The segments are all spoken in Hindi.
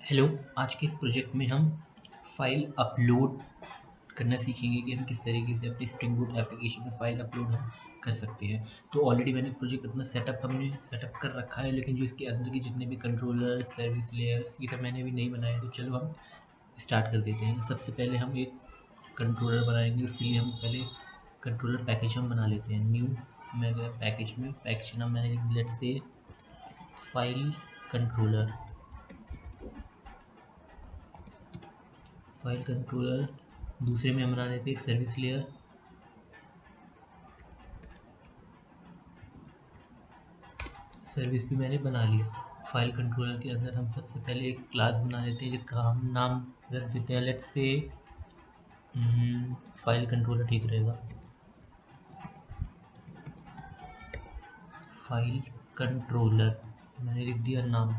हेलो। आज के इस प्रोजेक्ट में हम फाइल अपलोड करना सीखेंगे कि हम किस तरीके से अपनी स्प्रिंग बूट एप्लीकेशन में फ़ाइल अपलोड हम कर सकते हैं। तो ऑलरेडी मैंने प्रोजेक्ट अपना हमने सेटअप कर रखा है, लेकिन जो इसके अंदर के जितने भी कंट्रोलर सर्विस लेयर्स ये सब मैंने अभी नहीं बनाए। तो चलो हम स्टार्ट कर देते हैं। सबसे पहले हम एक कंट्रोलर बनाएंगे। उसके लिए हम पहले कंट्रोलर पैकेज हम बना लेते हैं। न्यू मैं गया पैकेज में, पैकेज नाम मैंने लेट से फाइल कंट्रोलर। फाइल कंट्रोलर दूसरे में हम बना लेते हैं सर्विस लेयर। सर्विस भी मैंने बना लिया। फाइल कंट्रोलर के अंदर हम सबसे पहले एक क्लास बना लेते हैं जिसका हम नाम रख देते हैं लेट्स से फाइल कंट्रोलर ठीक रहेगा। फाइल कंट्रोलर मैंने लिख दिया नाम।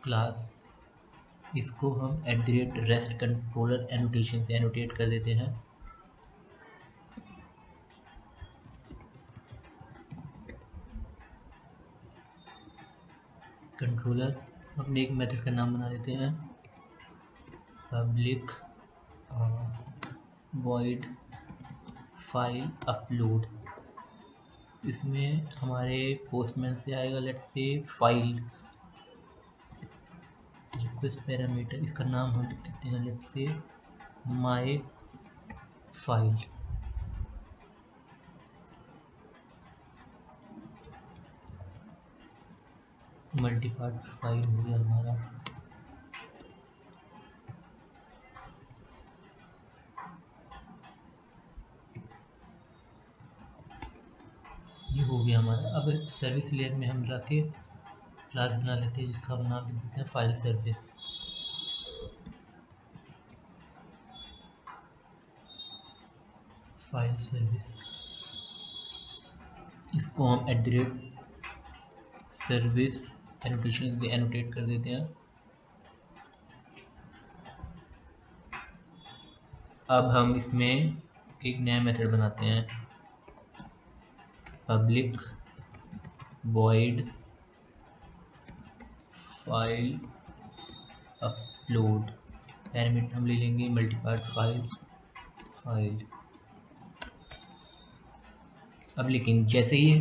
क्लास इसको हम @REST कंट्रोलर एनोटेशन से एनोटेट कर देते हैं। कंट्रोलर अपने एक मेथड का नाम बना देते हैं पब्लिक वॉइड फाइल अपलोड। इसमें हमारे पोस्टमैन से आएगा let's say file request parameter. इसका नाम हम लिख देते हैं let's say my file. Multipart file हो गया हमारा। ये हो गया हमारा। अब सर्विस लेयर में हम जाके क्लास बना लेते हैं जिसका हम नाम लिख देते हैं फाइल सर्विस। फाइल सर्विस इसको हम @सर्विस एनोटेशन से एनोटेट कर देते हैं। अब हम इसमें एक नया मेथड बनाते हैं public void file upload. Parameter हम ले लेंगे मल्टीपार्ट फाइल। अब लेकिन जैसे ही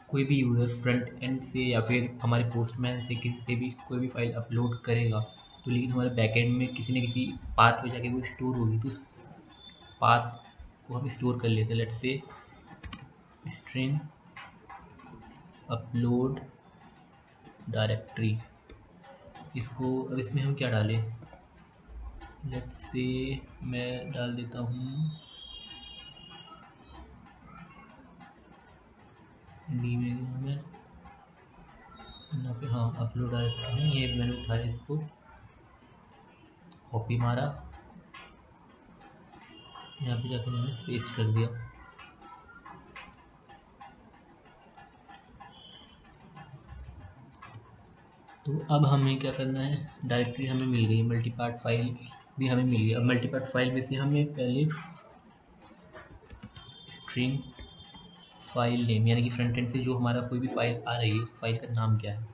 कोई भी यूज़र फ्रंट एंड से या फिर हमारे पोस्टमैन से किसी से भी कोई भी फाइल अपलोड करेगा, तो लेकिन हमारे बैकएंड में किसी न किसी पाथ पे जाके वो स्टोर होगी। तो उस पाथ को हम स्टोर कर लेते हैं let's say string upload directory. इसको अब इसमें हम क्या डालें, लेट्स से मैं डाल देता हूँ डी में हमें यहाँ पे हाँ अपलोड डायरेक्टरी है। ये मैंने उठाया, इसको कॉपी मारा, यहाँ पे जाकर मैंने पेस्ट कर दिया। तो अब हमें क्या करना है, डायरेक्टरी हमें मिल गई, मल्टीपार्ट फाइल भी हमें मिल गई। अब मल्टीपार्ट फाइल में से हमें पहले स्ट्रिंग फाइल नेम यानी कि फ्रंट एंड से जो हमारा कोई भी फाइल आ रही है उस फाइल का नाम क्या है,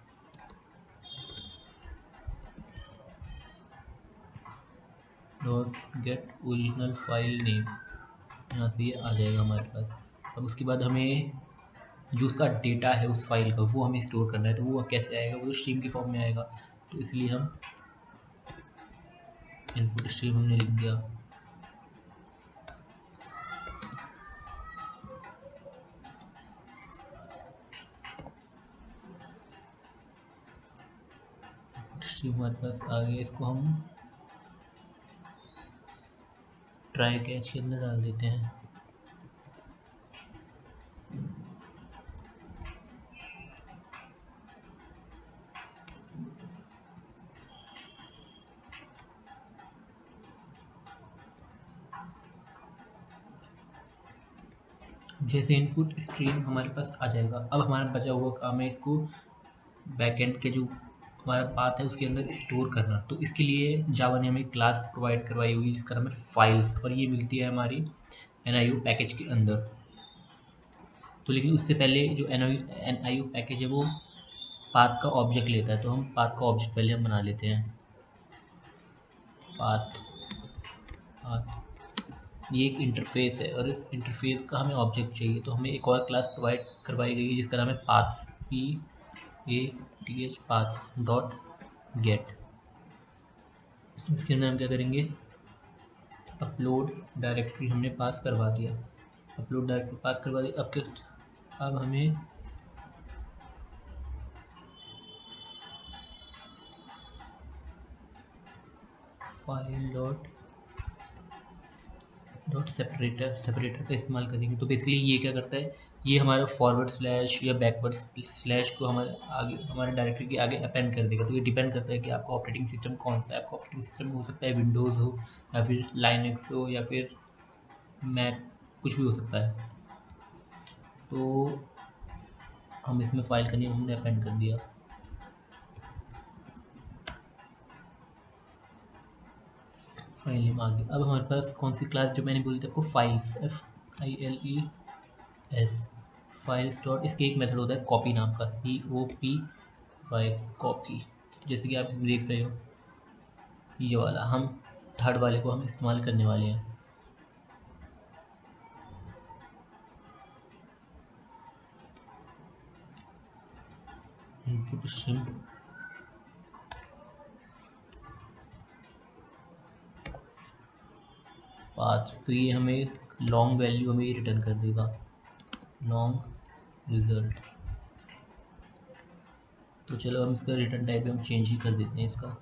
dot gate original file name, यहाँ से ये आ जाएगा हमारे पास। अब उसके बाद हमें जो उसका डेटा है उस फाइल का वो हमें स्टोर करना है। तो वो कैसे आएगा, वो स्ट्रीम के फॉर्म में आएगा। तो इसलिए हम इनपुट स्ट्रीम हमने लिख दिया। स्ट्रीम हमारे पास आ गया। इसको हम ट्राई कैच के अंदर डाल देते हैं। जैसे इनपुट स्ट्रीम हमारे पास आ जाएगा, अब हमारा बचा हुआ काम है इसको बैकएंड के जो हमारा पाथ है उसके अंदर स्टोर करना। तो इसके लिए जावा ने हमें क्लास प्रोवाइड करवाई हुई जिसका नाम है फाइल्स, और ये मिलती है हमारी NIO पैकेज के अंदर। तो लेकिन उससे पहले जो NIO पैकेज है वो पाथ का ऑब्जेक्ट लेता है। तो हम पाथ का ऑब्जेक्ट पहले हम बना लेते हैं। पाथ पाथ ये एक इंटरफेस है और इस इंटरफेस का हमें ऑब्जेक्ट चाहिए, तो हमें एक और क्लास प्रोवाइड करवाई गई है जिसका नाम है paths, PATH paths dot gate. इसके अंदर हम क्या करेंगे, अपलोड डायरेक्टरी हमने पास करवा दिया, अपलोड डायरेक्टरी पास करवा दी। अब हमें फाइल डॉट सेपरेटर का इस्तेमाल करेंगे। तो बेसिकली ये क्या करता है, ये हमारा फॉरवर्ड स्लैश या बैकवर्ड स्लैश को हमारे आगे, हमारे डायरेक्टरी के आगे अपेंड कर देगा। तो ये डिपेंड करता है कि आपका ऑपरेटिंग सिस्टम कौन सा है। आपका ऑपरेटिंग सिस्टम हो सकता है विंडोज़ हो, या फिर लाइनक्स हो, या फिर मैक, कुछ भी हो सकता है। तो हम इसमें फाइल का नेम हमने अपेंड कर दिया। फाइल नेम आ गया। अब हमारे पास कौन सी क्लास, जो मैंने बोली थी आपको, फाइल्स, FILES, फाइल्स डॉट, इसके एक मेथड होता है कॉपी नाम का, COPY, कॉपी। जैसे कि आप इसमें देख रहे हो, ये वाला हम थर्ड वाले को हम इस्तेमाल करने वाले हैं। इनपुट स्ट्रीम पाथ्स, तो ये हमें लॉन्ग वैल्यू हमें रिटर्न कर देगा, लॉन्ग रिजल्ट। तो चलो हम इसका रिटर्न टाइप हम चेंज ही कर देते हैं इसका।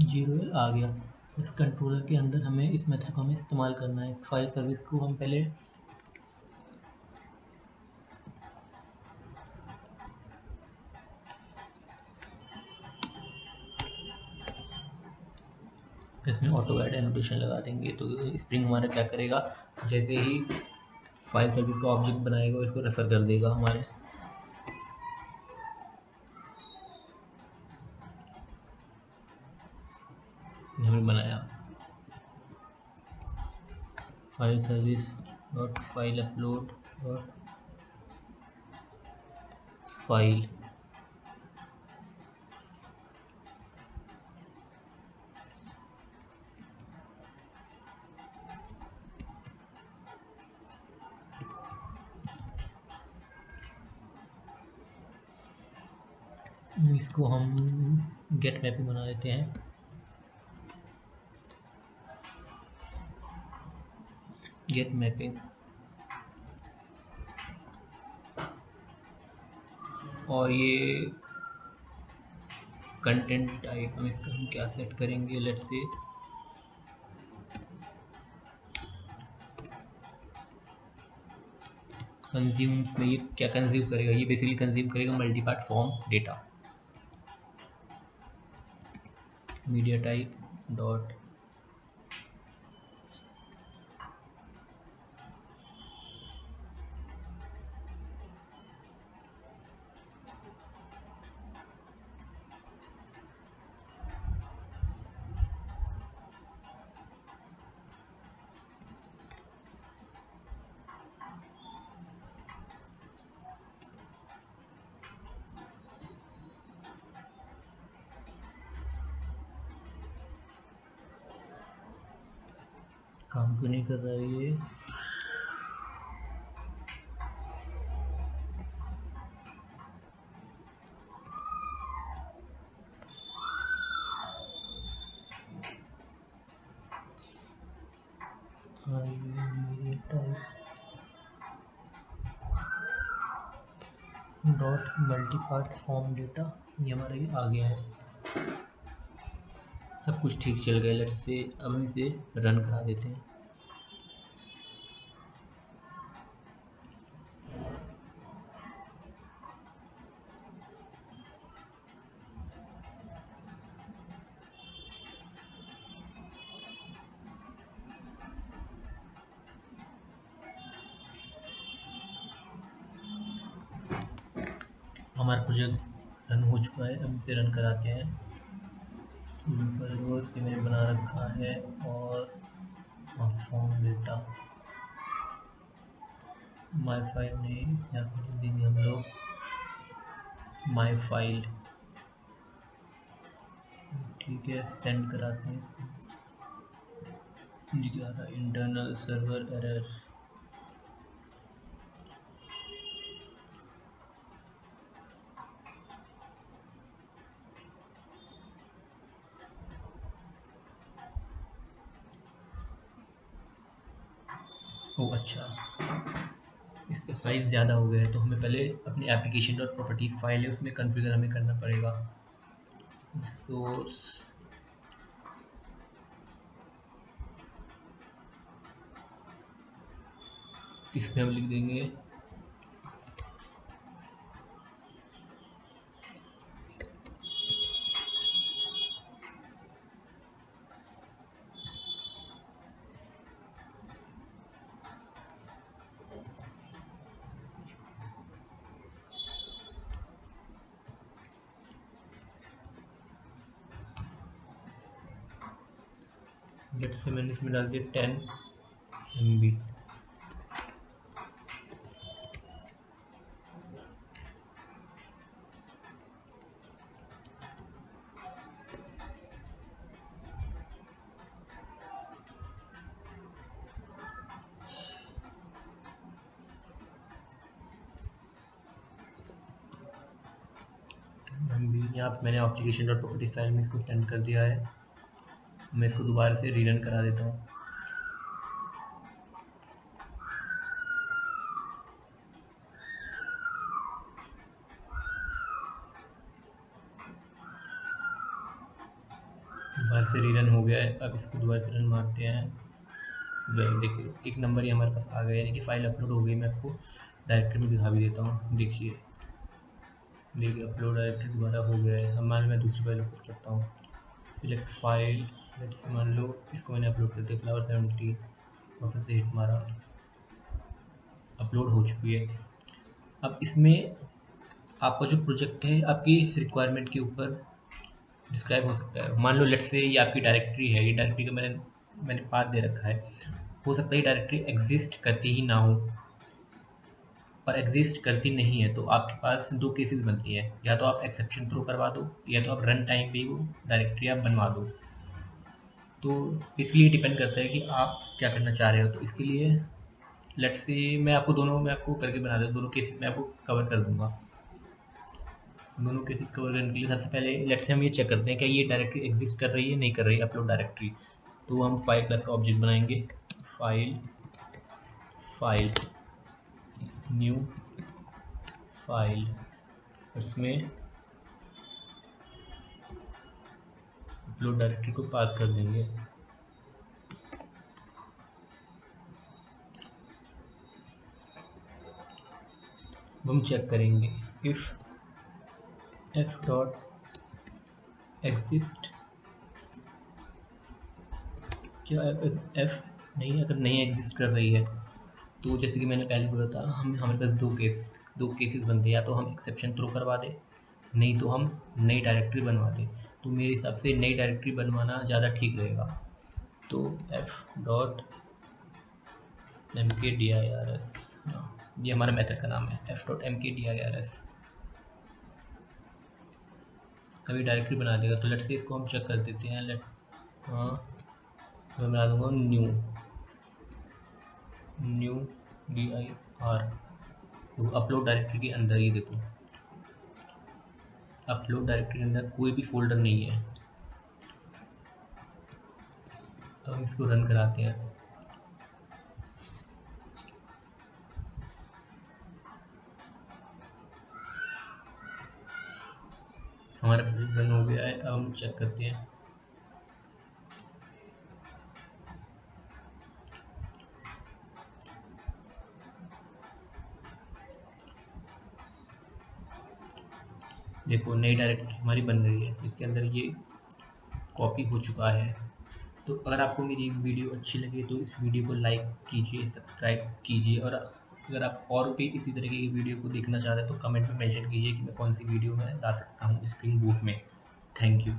जीरो आ गया। इस कंट्रोलर के अंदर हमें इस मेथड को हमें इस्तेमाल करना है। फाइल सर्विस को हम पहले इसमें ऑटो ऐड एनोटेशन लगा देंगे। तो स्प्रिंग हमारा क्या करेगा, जैसे ही फाइल सर्विस का ऑब्जेक्ट बनाएगा इसको रेफर कर देगा हमारे। हमने बनाया file service dot file upload dot file, इसको हम गेट मैपिंग बना देते हैं। गेट मैपिंग, और ये कंटेंट टाइप हम इसका हम क्या सेट करेंगे, लेट्स से कंज्यूम्स में ये क्या कंज्यूम करेगा, ये बेसिकली कंज्यूम करेगा multipart form data. Media type dot com क्यों नहीं कर रहा है ये। हाँ, ये type dot multipart form data, ये हमारा ये आ गया है। सब कुछ ठीक चल गया। लेट्स से अब हम इसे रन करा देते हैं। हमारा प्रोजेक्ट रन हो चुका है, अब इसे रन कराते हैं। लोकल रोज के मैंने बना रखा है और फॉर्म डेटा माई फाइल में यहाँ पर लिख देंगे हम लोग माई फाइल। ठीक है, सेंड कराते हैं इसको। दिखा रहा इंटरनल सर्वर एरर। ओ अच्छा, इसका साइज़ ज़्यादा हो गया है, तो हमें पहले अपनी एप्लीकेशन डॉट प्रॉपर्टीज़ फाइल है उसमें कॉन्फ़िगर हमें करना पड़ेगा। सोर्स इसमें हम लिख देंगे लेट से मैंने इसमें डाल दिया 10 MB। यहाँ पर मैंने एप्लीकेशन डॉट प्रॉपर्टीज फाइल में इसको सेंड कर दिया है। मैं इसको दोबारा से रीरन करा देता हूँ। दोबारा से रीरन हो गया है, अब इसको दोबारा से रन मारते हैं। वेल देखिए एक नंबर ही हमारे पास आ गया, यानी कि फ़ाइल अपलोड हो गई। मैं आपको डायरेक्टरी में दिखा भी देता हूँ। देखिए अपलोड डायरेक्टरी दोबारा हो गया है। अब मान लो मैं दूसरी फाइल अपलोड करता हूँ, सिलेक्ट फाइल, लेट से मान लो इसको मैंने अपलोड कर दिया फ्लावर 70, वापस से हिट मारा, अपलोड हो चुकी है। अब इसमें आपका जो प्रोजेक्ट है आपकी रिक्वायरमेंट के ऊपर डिस्क्राइब हो सकता है। मान लो लेट से ये आपकी डायरेक्टरी है, ये डायरेक्टरी का मैंने पाथ दे रखा है। हो सकता है ये डायरेक्टरी एग्जिस्ट करती ही ना हो, पर एग्जिस्ट करती नहीं है तो आपके पास दो केसेस बनती हैं, या तो आप एक्सेप्शन थ्रो करवा दो या तो आप रन टाइम पे वो डायरेक्टरी आप बनवा दो। तो इसलिए डिपेंड करता है कि आप क्या करना चाह रहे हो। तो इसके लिए लेट्स से मैं आपको करके बना दूँ, दोनों केसेस मैं आपको कवर कर दूंगा। दोनों केसेस कवर करने के लिए सबसे पहले लेट्स से हम ये चेक करते हैं क्या ये डायरेक्टरी एग्जिस्ट कर रही है नहीं कर रही है अपलोड डायरेक्टरी। तो हम फाइल क्लास का ऑब्जेक्ट बनाएंगे, फाइल न्यू फाइल, उसमें अपलोड डायरेक्टरी को पास कर देंगे। हम चेक करेंगे इफ़ एफ डॉट एग्जिस्ट, क्या एफ नहीं, अगर नहीं एग्जिस्ट कर रही है तो जैसे कि मैंने पहले बोला था हमारे पास दो केसेस बनते हैं, या तो हम एक्सेप्शन थ्रो करवा दें नहीं तो हम नई डायरेक्टरी बनवा दें। तो मेरे हिसाब से नई डायरेक्टरी बनवाना ज़्यादा ठीक रहेगा। तो एफ डॉट एम के डी आई आर एस, ये हमारा मेथड का नाम है, एफ डॉट एम के डी आई आर एस। कभी डायरेक्टरी बना देगा तो लेट से इसको हम चेक कर देते हैं। हाँ मैं बना दूंगा न्यू डी आई आर। तो अपलोड डायरेक्टरी के अंदर ही देखो, अपलोड डायरेक्टरी के अंदर कोई भी फोल्डर नहीं है। तो हम इसको रन कराते हैं। हमारा प्रोजेक्ट रन हो गया है, अब हम चेक करते हैं। देखो नई डायरेक्टरी हमारी बन रही है, इसके अंदर ये कॉपी हो चुका है। तो अगर आपको मेरी वीडियो अच्छी लगे तो इस वीडियो को लाइक कीजिए, सब्सक्राइब कीजिए और अगर आप और भी इसी तरीके की वीडियो को देखना चाहते हैं तो कमेंट में मेंशन कीजिए कि मैं कौन सी वीडियो में ला सकता हूँ स्प्रिंग बूट में। Thank you.